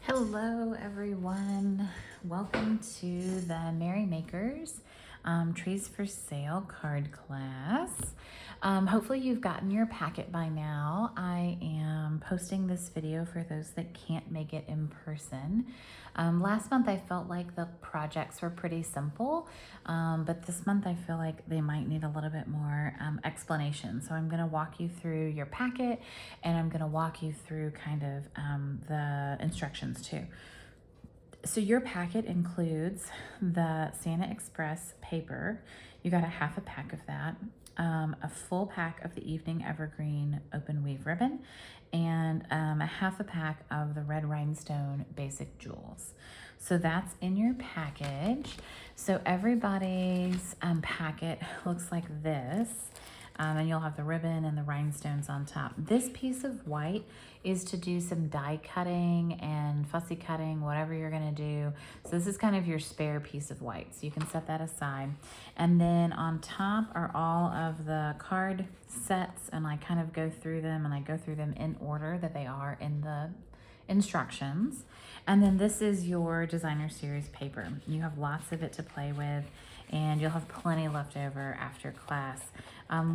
Hello, everyone. Welcome to the Merry Makers Trees for Sale card class. Hopefully, you've gotten your packet by now. I am posting this video for those that can't make it in person. Last month, I felt like the projects were pretty simple, but this month, I feel like they might need a little bit more explanation. So, I'm going to walk you through your packet and I'm going to walk you through kind of the instructions too. So your packet includes the Santa Express paper. You got a half a pack of that, a full pack of the Evening Evergreen open weave ribbon, and a half a pack of the Red Rhinestone Basic Jewels. So that's in your package. So everybody's packet looks like this. And you'll have the ribbon and the rhinestones on top. This piece of white is to do some die cutting and fussy cutting, whatever you're gonna do. So this is kind of your spare piece of white, so you can set that aside. And then on top are all of the card sets, and I kind of go through them, and I go through them in order that they are in the instructions. And then this is your designer series paper. You have lots of it to play with, and you'll have plenty left over after class.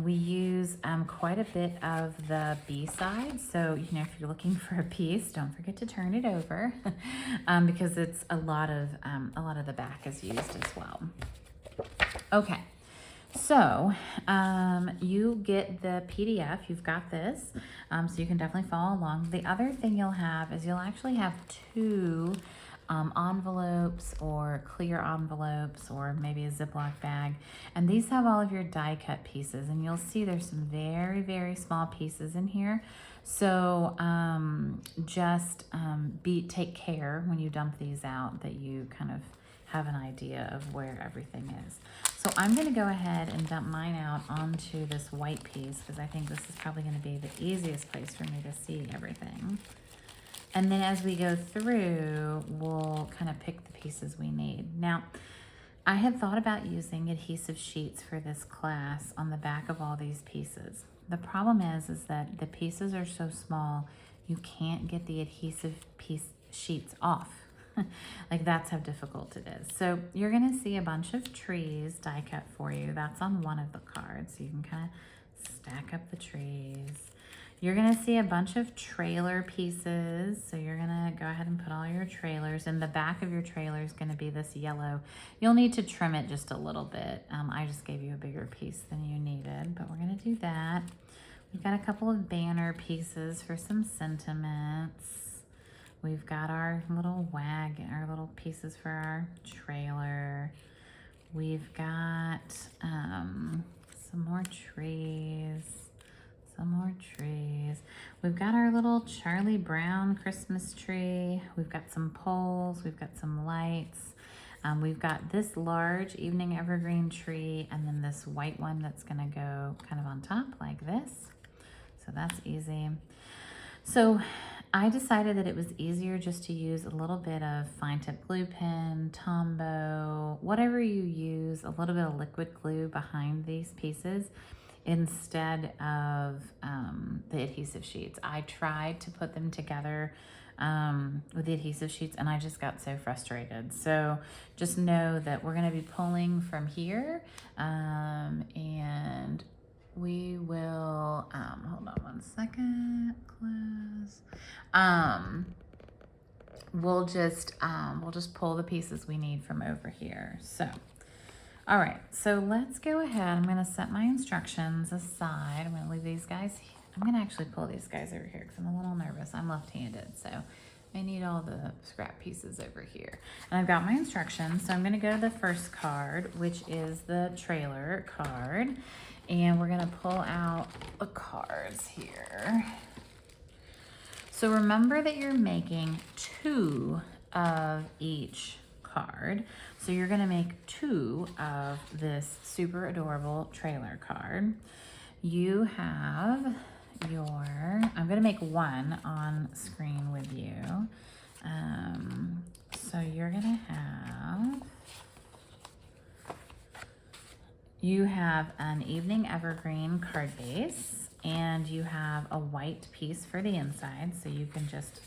We use quite a bit of the B side, so if you're looking for a piece, don't forget to turn it over because it's a lot of the back is used as well. Okay, so you get the PDF. You've got this, so you can definitely follow along. The other thing you'll have is you'll actually have two envelopes or clear envelopes or maybe a Ziploc bag. And these have all of your die cut pieces, and you'll see there's some very, very small pieces in here. So take care when you dump these out that you kind of have an idea of where everything is. So I'm going to go ahead and dump mine out onto this white piece because I think this is probably going to be the easiest place for me to see everything. And then as we go through, we'll kind of pick the pieces we need. Now, I had thought about using adhesive sheets for this class on the back of all these pieces. The problem is that the pieces are so small, you can't get the adhesive sheets off. Like, that's how difficult it is. So you're gonna see a bunch of trees die cut for you. That's on one of the cards. So you can kind of stack up the trees. You're gonna see a bunch of trailer pieces. So you're gonna go ahead and put all your trailers. In the back of your trailer is gonna be this yellow. You'll need to trim it just a little bit. I just gave you a bigger piece than you needed, but we're gonna do that. We've got a couple of banner pieces for some sentiments. We've got our little wagon, our little pieces for our trailer. We've got some more trees. Some more trees. We've got our little Charlie Brown Christmas tree. We've got some poles. We've got some lights. We've got this large evening evergreen tree, and then this white one that's gonna go kind of on top like this. So that's easy. So I decided that it was easier just to use a little bit of fine tip glue pen, Tombow, whatever you use, a little bit of liquid glue behind these pieces instead of the adhesive sheets. I tried to put them together with the adhesive sheets, and I just got so frustrated. So just know that we're gonna be pulling from here, and we will, hold on one second, close. We'll just pull the pieces we need from over here. So, all right, so let's go ahead. I'm gonna set my instructions aside. I'm gonna leave these guys. I'm gonna actually pull these guys over here because I'm a little nervous. I'm left-handed, so I need all the scrap pieces over here. And I've got my instructions, so I'm gonna go to the first card, which is the trailer card. And we're gonna pull out the cards here. So remember that you're making two of each card. So you're gonna make two of this super adorable trailer card. You have I'm gonna make one on screen with you. So you're gonna you have an evening evergreen card base, and you have a white piece for the inside, so you can just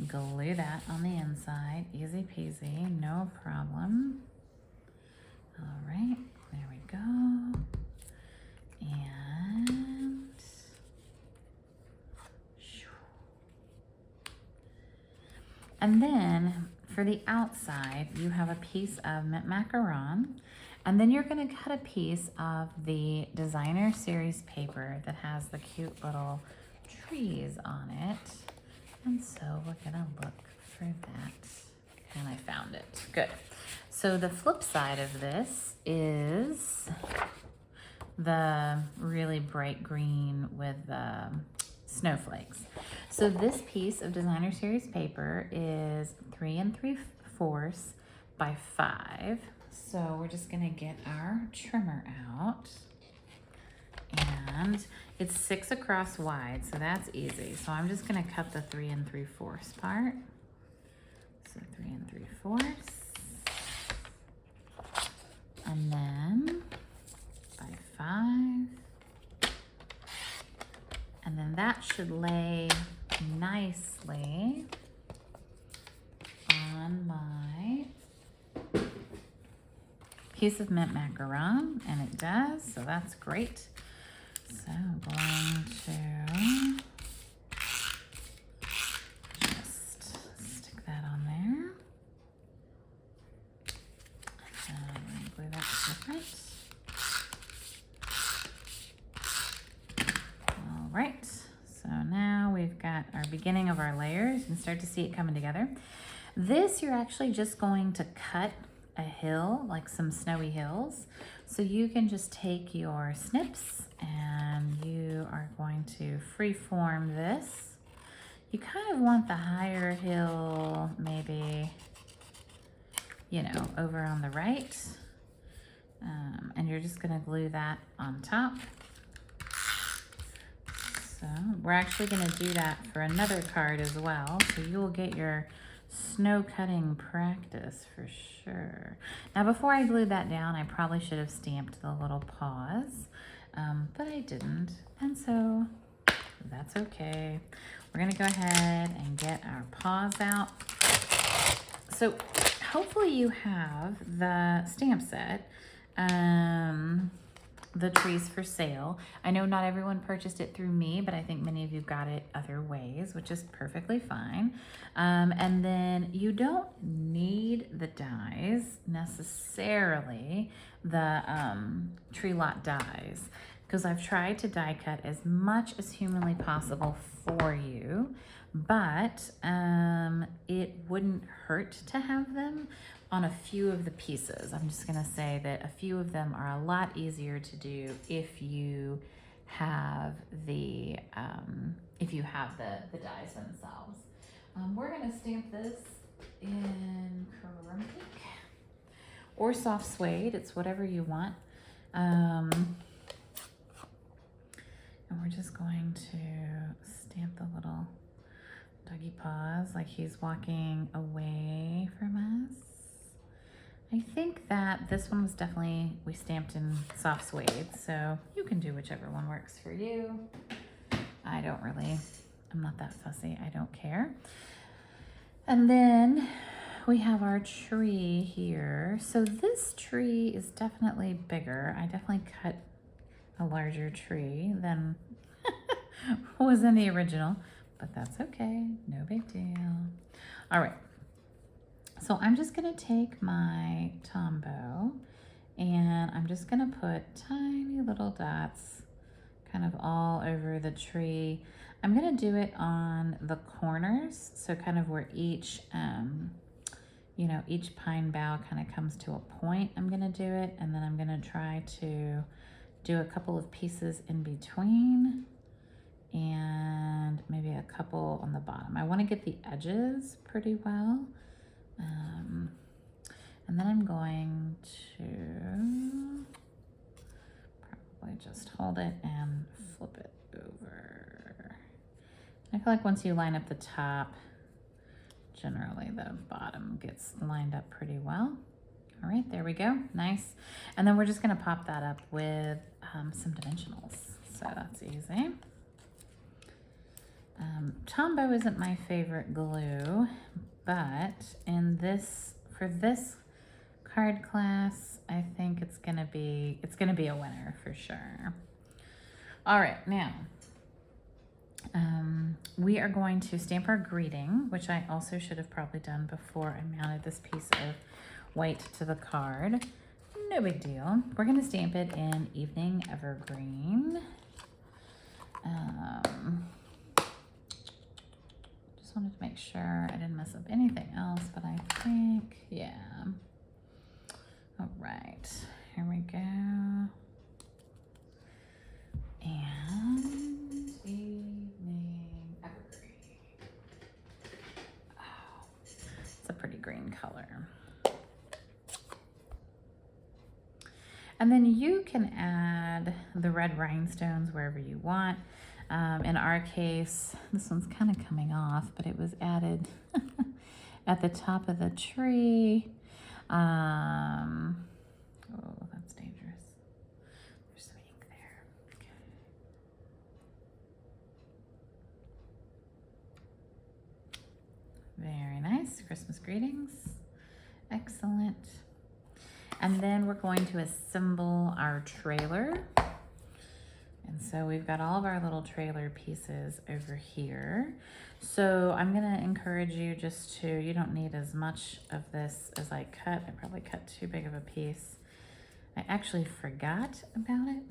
glue that on the inside. Easy peasy, no problem. All right, there we go. And then for the outside, you have a piece of mint macaron, and then you're going to cut a piece of the designer series paper that has the cute little trees on it. And so we're going to look for that. And I found it. Good. So the flip side of this is the really bright green with the snowflakes. So this piece of designer series paper is 3 3/4 by 5. So we're just gonna get our trimmer out, and it's 6 across wide, so that's easy. So I'm just gonna cut the 3 3/4 part. So 3 3/4, and then by 5. And then that should lay nicely on my piece of mint macaron, and it does, so that's great. So I'm going to just stick that on there. And I'm going to glue that different. All right, so now we've got our beginning of our layers. You can start to see it coming together. This, you're actually just going to cut a hill, like some snowy hills. So you can just take your snips and you are going to free form this. You kind of want the higher hill, maybe, you know, over on the right. And you're just gonna glue that on top. So we're actually gonna do that for another card as well. So you will get your snow cutting practice for sure. Now before I glued that down, I probably should have stamped the little paws, but I didn't, and so that's okay. We're gonna go ahead and get our paws out. So hopefully you have the stamp set, the Trees for Sale. I know not everyone purchased it through me, but I think many of you got it other ways, which is perfectly fine. And then you don't need the dies necessarily, the tree lot dies, because I've tried to die cut as much as humanly possible for you, but it wouldn't hurt to have them on a few of the pieces. I'm just gonna say that a few of them are a lot easier to do if you have the dies themselves. We're gonna stamp this in Chrome Pink or soft suede. It's whatever you want. And we're just going to stamp the little doggy paws like he's walking away from us. I think that this one was definitely, we stamped in soft suede, so you can do whichever one works for you. I'm not that fussy, I don't care. And then we have our tree here. So this tree is definitely bigger. I definitely cut a larger tree than was in the original, but that's okay, no big deal. All right. So I'm just gonna take my Tombow and I'm just gonna put tiny little dots kind of all over the tree. I'm gonna do it on the corners, so kind of where each, each pine bough kind of comes to a point. I'm gonna do it, and then I'm gonna try to do a couple of pieces in between and maybe a couple on the bottom. I wanna get the edges pretty well. And then I'm going to probably just hold it and flip it over. I feel like once you line up the top, generally the bottom gets lined up pretty well. All right, there we go, nice. And then we're just gonna pop that up with some dimensionals. So that's easy. Tombow isn't my favorite glue, but for this card class, I think it's gonna be a winner for sure. All right, now we are going to stamp our greeting, which I also should have probably done before I mounted this piece of white to the card. No big deal. We're gonna stamp it in Evening Evergreen. Just wanted to make sure I didn't mess up anything else, but I think, yeah. All right, here we go. And Evening Evergreen. Oh, it's a pretty green color. And then you can add the red rhinestones wherever you want. In our case, this one's kind of coming off, but it was added at the top of the tree. Oh, that's dangerous. There's some ink there. Okay. Very nice. Christmas greetings. Excellent. And then we're going to assemble our trailer. And so we've got all of our little trailer pieces over here. So I'm gonna encourage you just to, you don't need as much of this as I cut. I probably cut too big of a piece. I actually forgot about it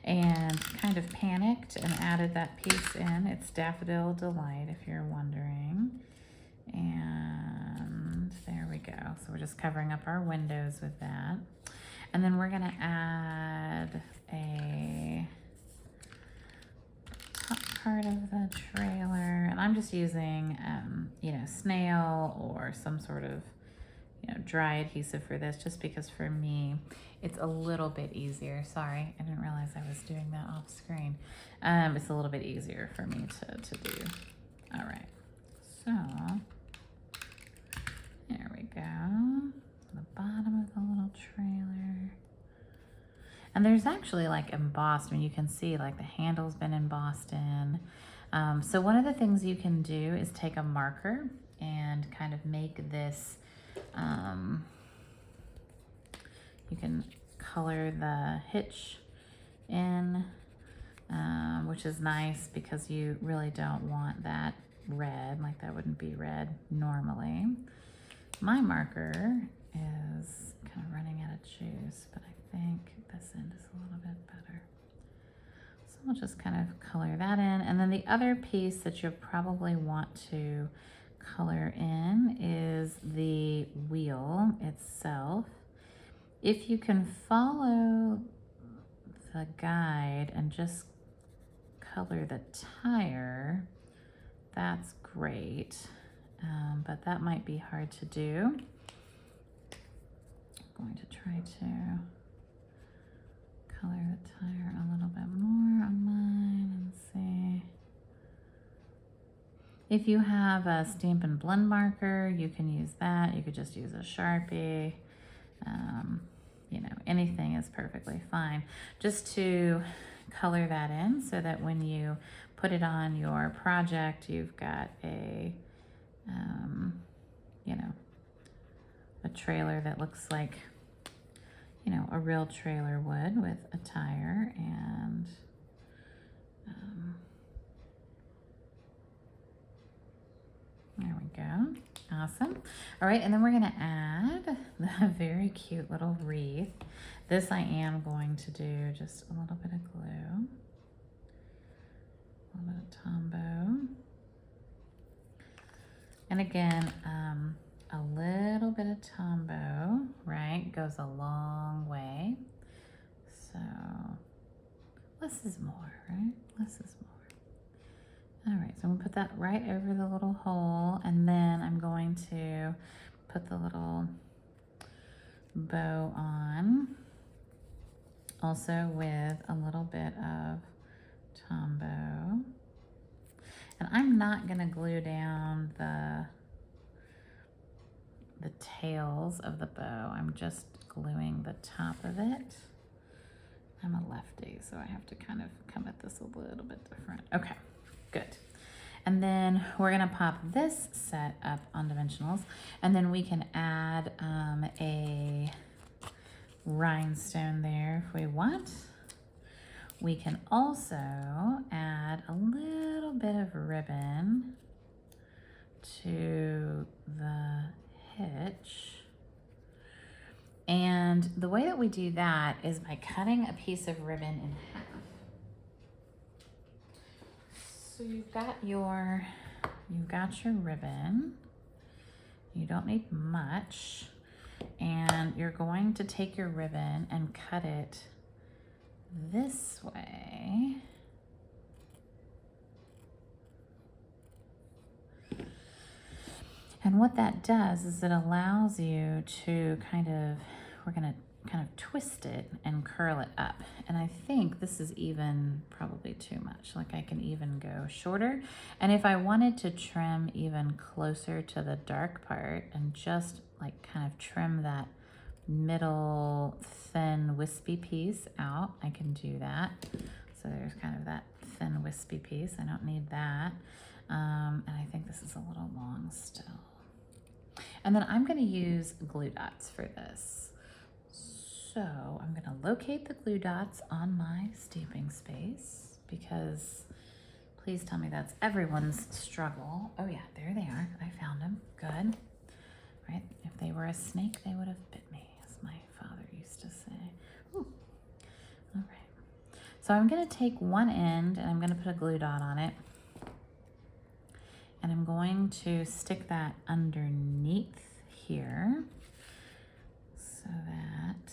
and kind of panicked and added that piece in. It's Daffodil Delight, if you're wondering. And there we go. So we're just covering up our windows with that. And then we're gonna add a top part of the trailer. And I'm just using, snail or some sort of, dry adhesive for this, just because for me, it's a little bit easier. Sorry, I didn't realize I was doing that off screen. It's a little bit easier for me to do. All right, so there we go. The bottom of the little trailer. And there's actually like embossed, you can see like the handle's been embossed in. So one of the things you can do is take a marker and kind of make this, you can color the hitch in, which is nice because you really don't want that red, like that wouldn't be red normally. My marker is kind of running out of juice, but I think this end is a little bit better. So we'll just kind of color that in. And then the other piece that you'll probably want to color in is the wheel itself. If you can follow the guide and just color the tire, that's great. But that might be hard to do. I'm going to try to color the tire a little bit more on mine and see. If you have a Stampin' Blend marker, you can use that. You could just use a Sharpie. Anything is perfectly fine. Just to color that in so that when you put it on your project, you've got a trailer that looks like, a real trailer would, with a tire and there we go. Awesome. All right, and then we're gonna add the very cute little wreath. This I am going to do just a little bit of glue, a little bit of Tombow. And again, a little bit of Tombow, right, goes a long way. So less is more, right? Less is more. All right, so I'm gonna put that right over the little hole, and then I'm going to put the little bow on, also with a little bit of Tombow. And I'm not gonna glue down the tails of the bow. I'm just gluing the top of it. I'm a lefty, so I have to kind of come at this a little bit different. Okay. Good. And then we're gonna pop this set up on dimensionals, and then we can add a rhinestone there if we want. We can also add a little bit of ribbon to the hitch. And the way that we do that is by cutting a piece of ribbon in half. So you've got your ribbon. You don't need much. And you're going to take your ribbon and cut it this way. And what that does is it allows you to we're gonna kind of twist it and curl it up. And I think this is even probably too much. Like I can even go shorter. And if I wanted to trim even closer to the dark part and just like kind of trim that middle thin wispy piece out, I can do that. So there's kind of that thin wispy piece. I don't need that. And I think this is a little long still. And then I'm going to use glue dots for this. So I'm going to locate the glue dots on my stamping space, because please tell me that's everyone's struggle. Oh yeah, there they are. I found them. Good. Right? If they were a snake, they would have bit me, as my father used to say. Ooh. All right. So I'm going to take one end and I'm going to put a glue dot on it. And I'm going to stick that underneath here so that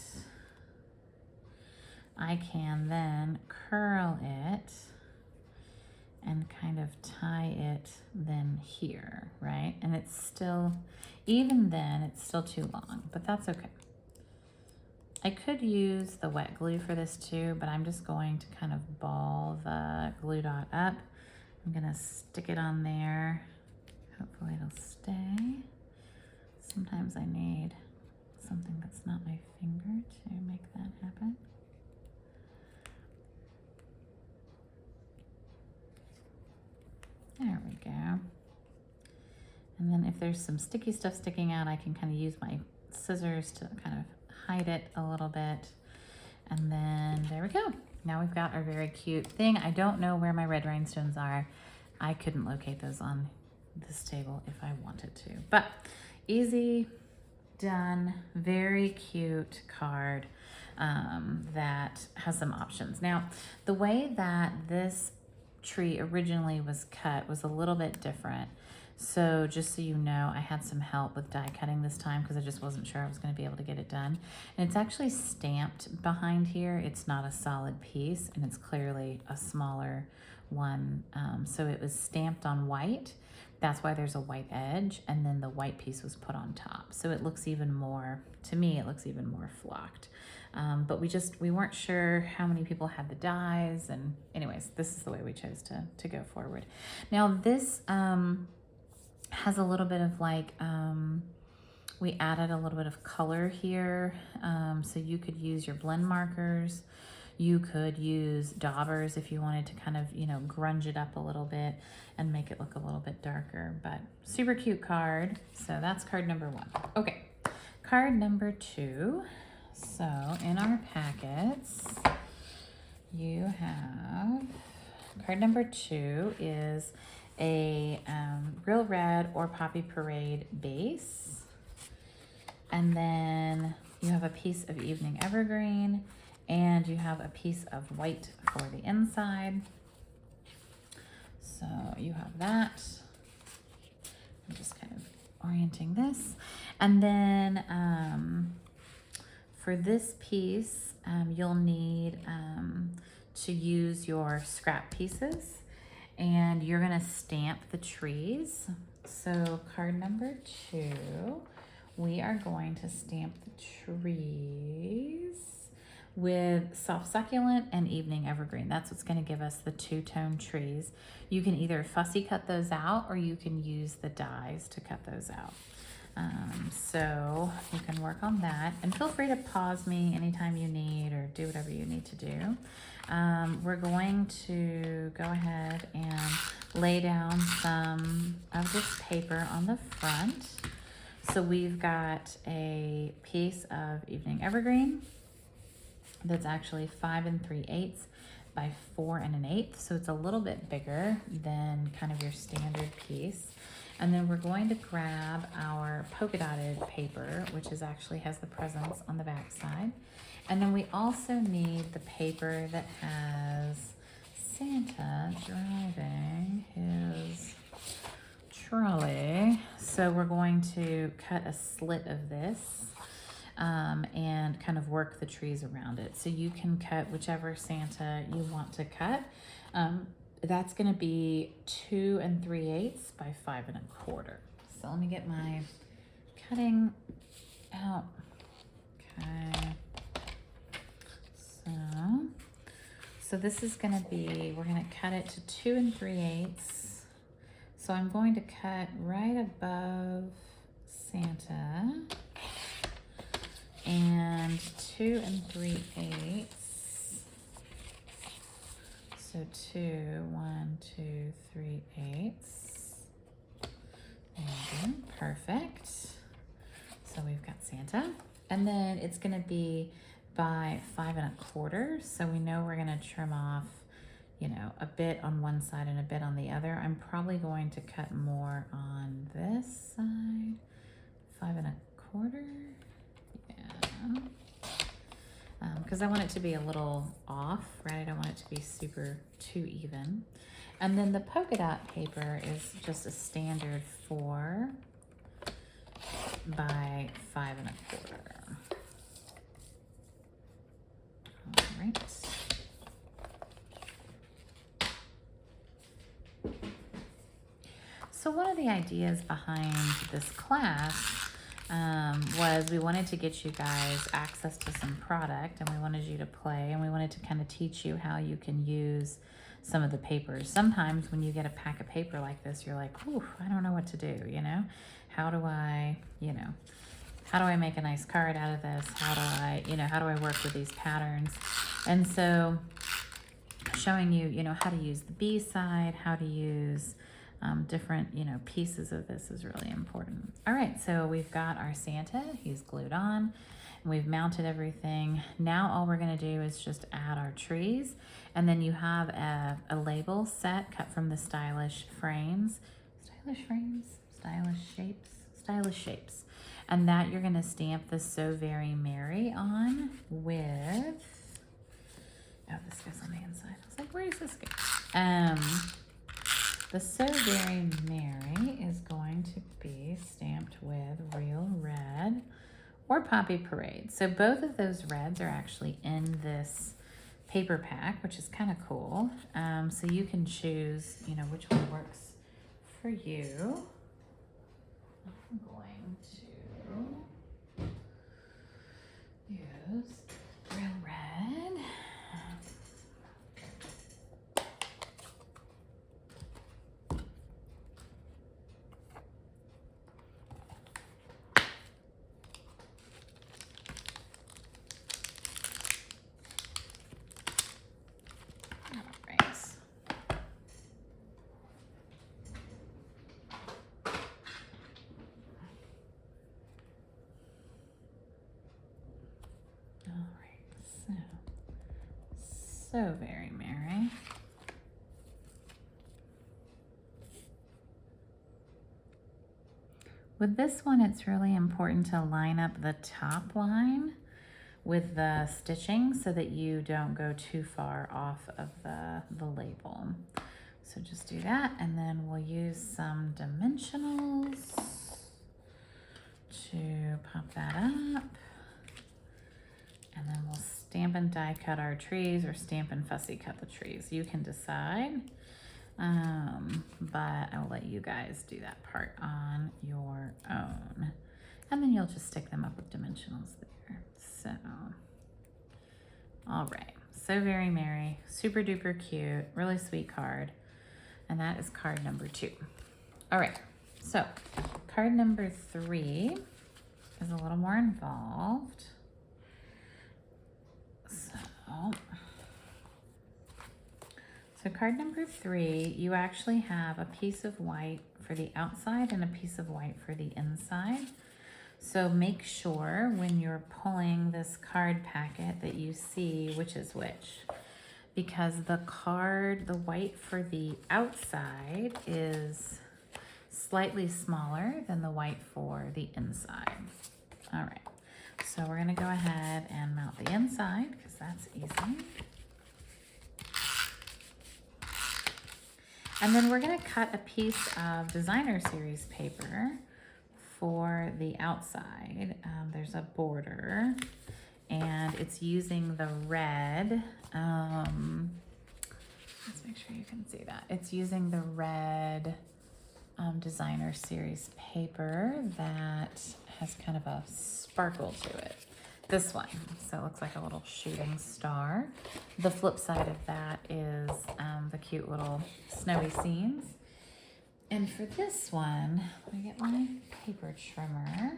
I can then curl it and kind of tie it then here, right? And it's still, even then, it's still too long, but that's okay. I could use the wet glue for this too, but I'm just going to kind of ball the glue dot up. I'm gonna stick it on there. Hopefully it'll stay. Sometimes I need something that's not my finger to make that happen. There we go. And then if there's some sticky stuff sticking out, I can kind of use my scissors to kind of hide it a little bit. And then there we go. Now we've got our very cute thing. I don't know where my red rhinestones are. I couldn't locate those on this table if I wanted to, but easy, done, very cute card that has some options. Now, the way that this tree originally was cut was a little bit different. So just so you know, I had some help with die cutting this time because I just wasn't sure I was going to be able to get it done. And it's actually stamped behind here. It's not a solid piece, and it's clearly a smaller one. So it was stamped on white. That's why there's a white edge, and then the white piece was put on top. So it looks even more, to me, it looks even more flocked. But we weren't sure how many people had the dies, and anyways, this is the way we chose to go forward. Now this has a little bit of like, we added a little bit of color here. So you could use your blend markers. You could use daubers if you wanted to kind of, you know, grunge it up a little bit and make it look a little bit darker, but super cute card. So that's card number one. Okay, card number two. So in our packets, you have card number two is a Real Red or Poppy Parade base. And then you have a piece of Evening Evergreen, and you have a piece of white for the inside. So you have that. I'm just kind of orienting this. And then for this piece, you'll need to use your scrap pieces, and you're gonna stamp the trees. So card number two, we are going to stamp the trees with Soft Succulent and Evening Evergreen. That's what's going to give us the two-tone trees. You can either fussy cut those out, or you can use the dies to cut those out. So you can work on that, and feel free to pause me anytime you need or do whatever you need to do. We're going to go ahead and lay down some of this paper on the front. So we've got a piece of Evening Evergreen that's actually 5 3/8 by 4 1/8. So it's a little bit bigger than kind of your standard piece. And then we're going to grab our polka dotted paper, which is actually has the presents on the back side. And then we also need the paper that has Santa driving his trolley. So we're going to cut a slit of this and kind of work the trees around it. So you can cut whichever Santa you want to cut. That's going to be 2 3/8 by 5 1/4. So let me get my cutting out. Okay. So this is going to be, we're going to cut it to 2 3/8. So I'm going to cut right above Santa and 2 3/8. So 2, 1, 2, 3/8. There, perfect. So we've got Santa, and then it's going to be by 5 1/4. So we know we're going to trim off, you know, a bit on one side and a bit on the other. I'm probably going to cut more on this side, 5 1/4. Yeah. Because I want it to be a little off, right? I don't want it to be super too even. And then the polka dot paper is just a standard 4 by 5 1/4. All right. So one of the ideas behind this class was we wanted to get you guys access to some product, and we wanted you to play, and we wanted to kind of teach you how you can use some of the papers. Sometimes when you get a pack of paper like this, you're like, ooh, I don't know what to do, you know? How do I make a nice card out of this? How do I work with these patterns? And so showing you, how to use the B side, how to use different, pieces of this is really important. All right, so we've got our Santa. He's glued on. And we've mounted everything. Now all we're going to do is just add our trees. And then you have a label set cut from the stylish frames. Stylish shapes. And that you're going to stamp the So Very Merry on with... Oh, this goes on the inside. I was like, where does this go? The So Very Merry is going to be stamped with Real Red or Poppy Parade. So both of those reds are actually in this paper pack, which is kind of cool. So you can choose, which one works for you. I'm going to use Real Red. So Very Merry. With this one, it's really important to line up the top line with the stitching so that you don't go too far off of the label. So just do that, and then we'll use some dimensionals to pop that up. And then we'll stamp and die cut our trees, or stamp and fussy cut the trees. You can decide, but I'll let you guys do that part on your own. And then you'll just stick them up with dimensionals there. So, all right. So Very Merry, super duper cute, really sweet card. And that is card number 2. All right, so card number 3 is a little more involved. So card number 3, you actually have a piece of white for the outside and a piece of white for the inside. So make sure when you're pulling this card packet that you see which is which, because the white for the outside is slightly smaller than the white for the inside. All right, so we're gonna go ahead and mount the inside because that's easy. And then we're gonna cut a piece of designer series paper for the outside. There's a border and it's using the red, let's make sure you can see that. It's using the red designer series paper that has kind of a sparkle to it. This one, so it looks like a little shooting star. The flip side of that is the cute little snowy scenes. And for this one, let me get my paper trimmer.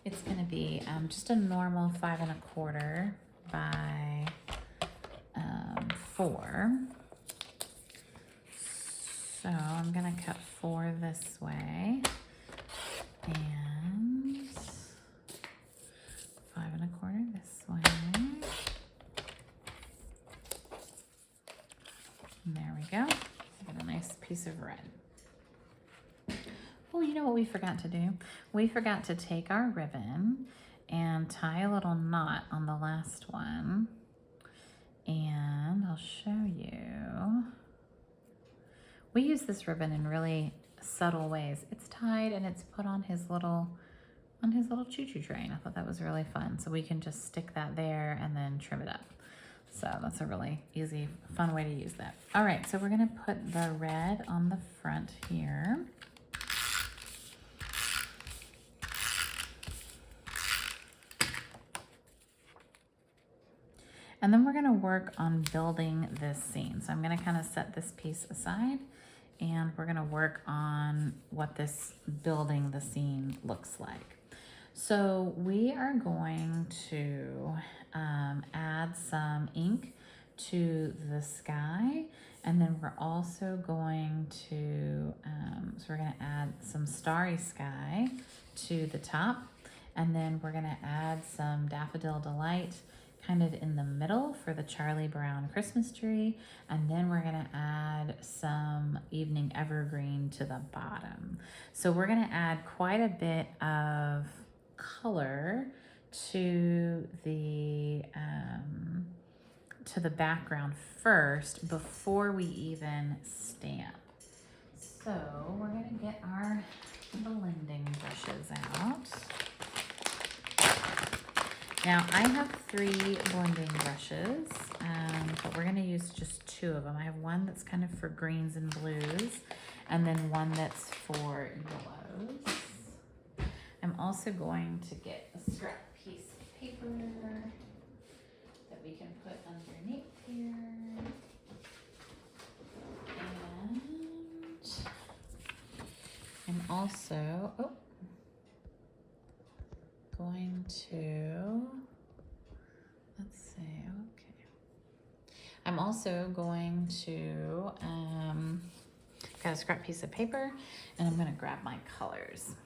It's gonna be just a normal 5 1/4 by 4. So I'm gonna cut 4 this way and 5 1/4 this way. And there we go. Got a nice piece of red. Well, you know what we forgot to do? We forgot to take our ribbon and tie a little knot on the last one. And I'll show you. We use this ribbon in really subtle ways. It's tied and it's put on his little choo-choo train. I thought that was really fun. So we can just stick that there and then trim it up. So that's a really easy, fun way to use that. All right, so we're gonna put the red on the front here. And then we're gonna work on building this scene. So I'm gonna kind of set this piece aside and we're gonna work on what this building the scene looks like. So we are going to add some ink to the sky, and then we're also going to, so we're gonna add some starry sky to the top, and then we're gonna add some Daffodil Delight kind of in the middle for the Charlie Brown Christmas tree, and then we're gonna add some Evening Evergreen to the bottom. So we're gonna add quite a bit of color to the background first before we even stamp. So we're gonna get our blending brushes out. Now I have 3 blending brushes, but we're gonna use just 2 of them. I have one that's kind of for greens and blues, and then one that's for yellows. I'm also going to get a scrap piece of paper that we can put underneath here. And I'm also, going to, let's see, okay. I'm also going to, got a scrap piece of paper, and I'm gonna grab my colors.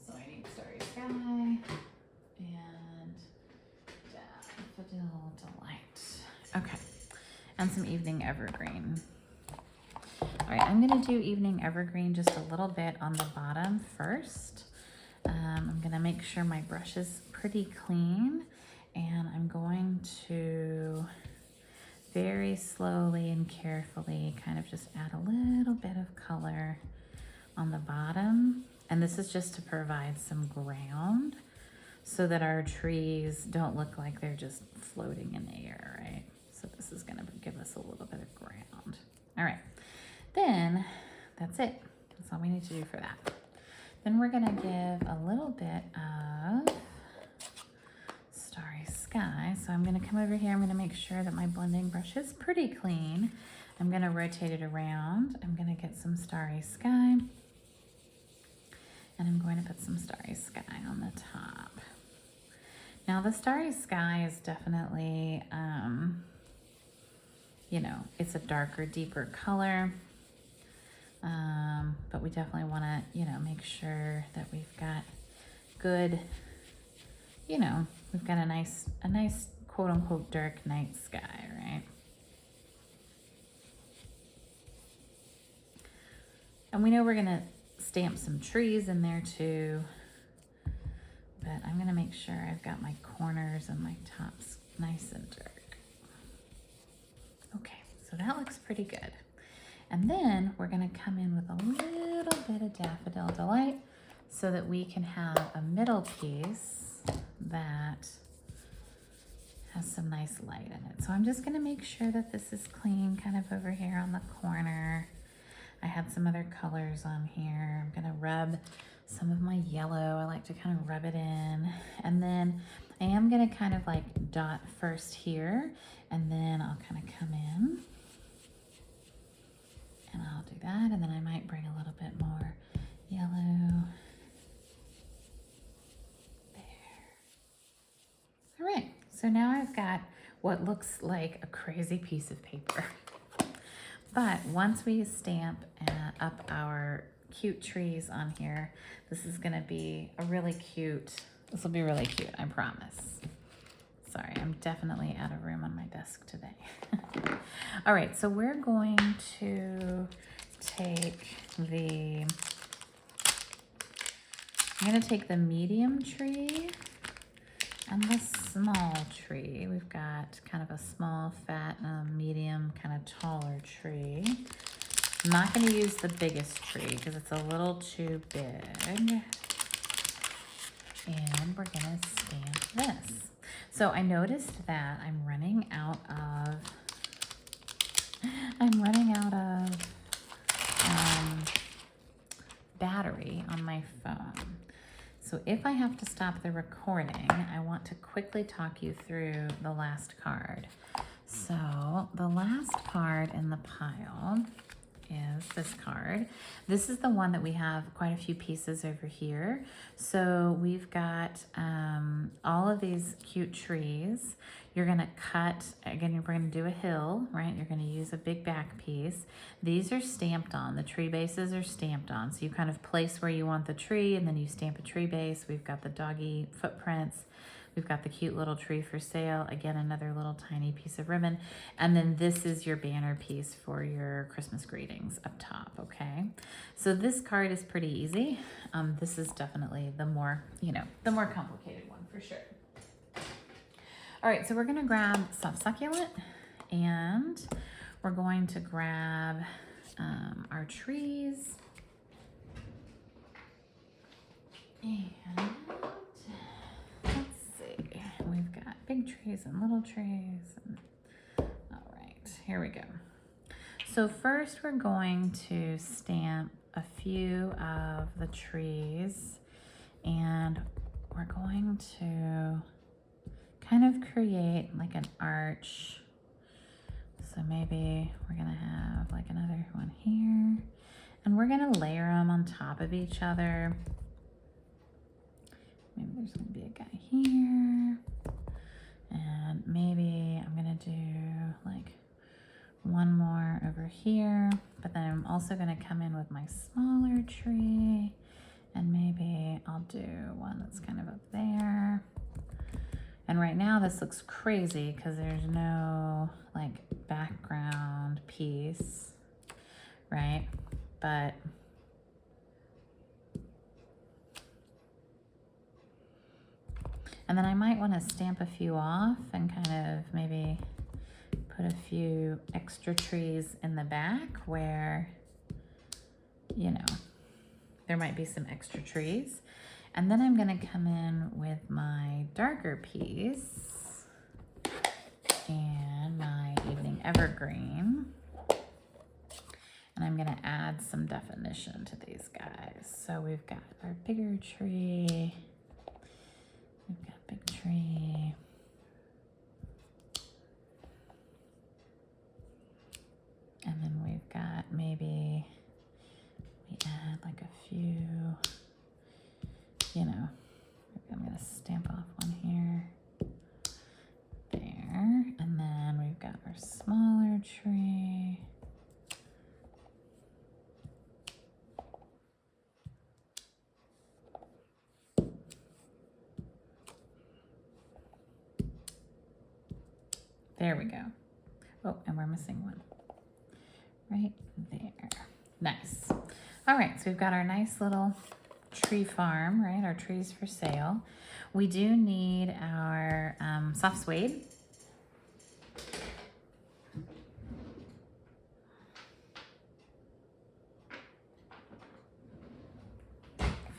So I need Starry Sky and Daffodil Delight. Okay, and some Evening Evergreen. All right, I'm gonna do Evening Evergreen just a little bit on the bottom first. I'm gonna make sure my brush is pretty clean, and I'm going to very slowly and carefully kind of just add a little bit of color on the bottom. And this is just to provide some ground so that our trees don't look like they're just floating in the air, right? So this is gonna give us a little bit of ground. All right, then that's it. That's all we need to do for that. Then we're gonna give a little bit of Starry Sky. So I'm gonna come over here, I'm gonna make sure that my blending brush is pretty clean. I'm gonna rotate it around. I'm gonna get some Starry Sky. some starry sky on the top. Now the starry sky is definitely, you know, it's a darker, deeper color. But we definitely want to, you know, make sure that we've got good, you know, we've got a nice quote unquote dark night sky, right? And we know we're gonna stamp some trees in there too, but I'm gonna make sure I've got my corners and my tops nice and dark. Okay, so that looks pretty good. And then we're gonna come in with a little bit of Daffodil Delight so that we can have a middle piece that has some nice light in it. So I'm just gonna make sure that this is clean kind of over here on the corner. I had some other colors on here. I'm gonna rub some of my yellow. I like to kind of rub it in. And then I am gonna kind of like dot first here, and then I'll kind of come in and I'll do that. And then I might bring a little bit more yellow there. All right, so now I've got what looks like a crazy piece of paper. But once we stamp up our cute trees on here, this is gonna be a really cute, this will be really cute, I promise. Sorry, I'm definitely out of room on my desk today. All right, so we're going to take I'm gonna take the medium tree and the small tree. We've got kind of a small, fat, medium, kind of taller tree. I'm not going to use the biggest tree because it's a little too big. And we're going to stamp this. So I noticed that I'm running out of battery on my phone. So if I have to stop the recording, I want to quickly talk you through the last card. So the last card in the pile is this card. This is the one that we have quite a few pieces over here. So we've got all of these cute trees. You're gonna cut, again, we're gonna do a hill, right? You're gonna use a big back piece. These are stamped on, the tree bases are stamped on. So you kind of place where you want the tree and then you stamp a tree base. We've got the doggy footprints. We've got the cute little tree for sale. Again, another little tiny piece of ribbon. And then this is your banner piece for your Christmas greetings up top, okay? So this card is pretty easy. This is definitely the more, you know, the more complicated one for sure. All right, so we're gonna grab Soft Succulent and we're going to grab our trees. And we've got big trees and little trees. And, all right, here we go. So first we're going to stamp a few of the trees and we're going to kind of create like an arch. So maybe we're gonna have like another one here and we're gonna layer them on top of each other. Maybe there's gonna be a guy here. And maybe I'm gonna do like one more over here, but then I'm also gonna come in with my smaller tree and maybe I'll do one that's kind of up there. And right now this looks crazy because there's no like background piece, right? But and then I might want to stamp a few off and kind of maybe put a few extra trees in the back where, you know, there might be some extra trees. And then I'm gonna come in with my darker piece and my Evening Evergreen. And I'm gonna add some definition to these guys. So we've got our bigger tree. We've got big tree. And then we've got maybe we add like a few There we go. Oh, and we're missing one. Right there. Nice. All right, so we've got our nice little tree farm, right? Our trees for sale. We do need our soft suede.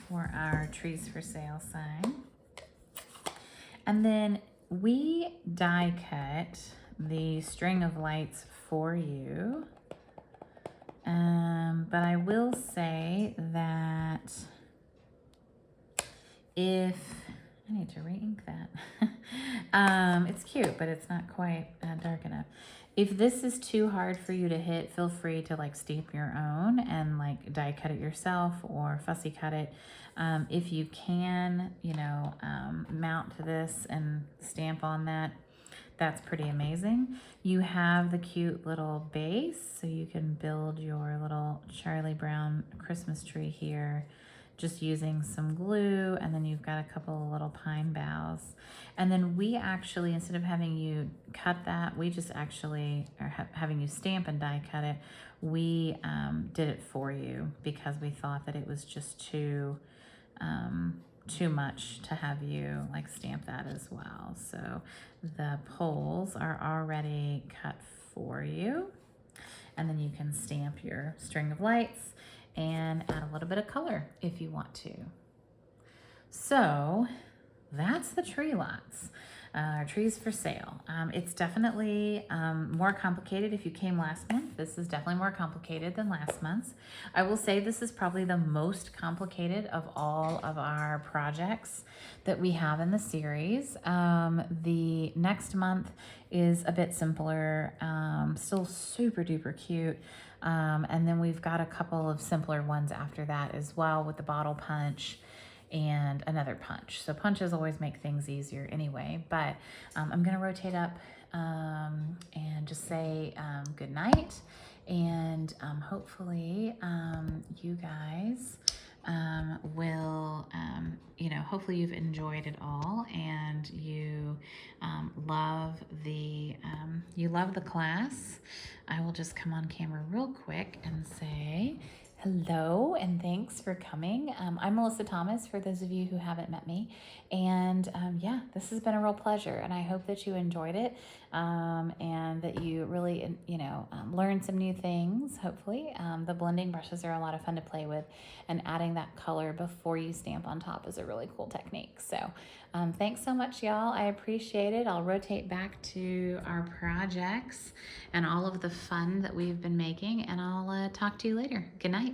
For our trees for sale sign. And then we die cut the string of lights for you. But I will say that if, I need to re-ink that. It's cute, but it's not quite dark enough. If this is too hard for you to hit, feel free to like stamp your own and like die cut it yourself or fussy cut it. If you can, you know, mount this and stamp on that, that's pretty amazing. You have the cute little base, so you can build your little Charlie Brown Christmas tree here just using some glue, and then you've got a couple of little pine boughs. And then we actually, instead of having you cut that, we just actually are having you stamp and die cut it. We did it for you because we thought that it was just too much to have you like stamp that as well. So the poles are already cut for you, and then you can stamp your string of lights and add a little bit of color if you want to. So that's the tree lots. Our trees for sale. It's definitely more complicated. If you came last month, this is definitely more complicated than last month's. I will say this is probably the most complicated of all of our projects that we have in the series. The next month is a bit simpler, still super duper cute. And then we've got a couple of simpler ones after that as well, with the bottle punch and another punch. So punches always make things easier anyway, but I'm gonna rotate up and just say good night, and hopefully you guys will, you know, hopefully you've enjoyed it all, and you love the class. I will just come on camera real quick and say hello and thanks for coming. I'm Melissa Thomas, for those of you who haven't met me. And yeah, this has been a real pleasure, and I hope that you enjoyed it and that you really, you know, learned some new things, hopefully. The blending brushes are a lot of fun to play with, and adding that color before you stamp on top is a really cool technique. So thanks so much, y'all. I appreciate it. I'll rotate back to our projects and all of the fun that we've been making, and I'll talk to you later. Good night.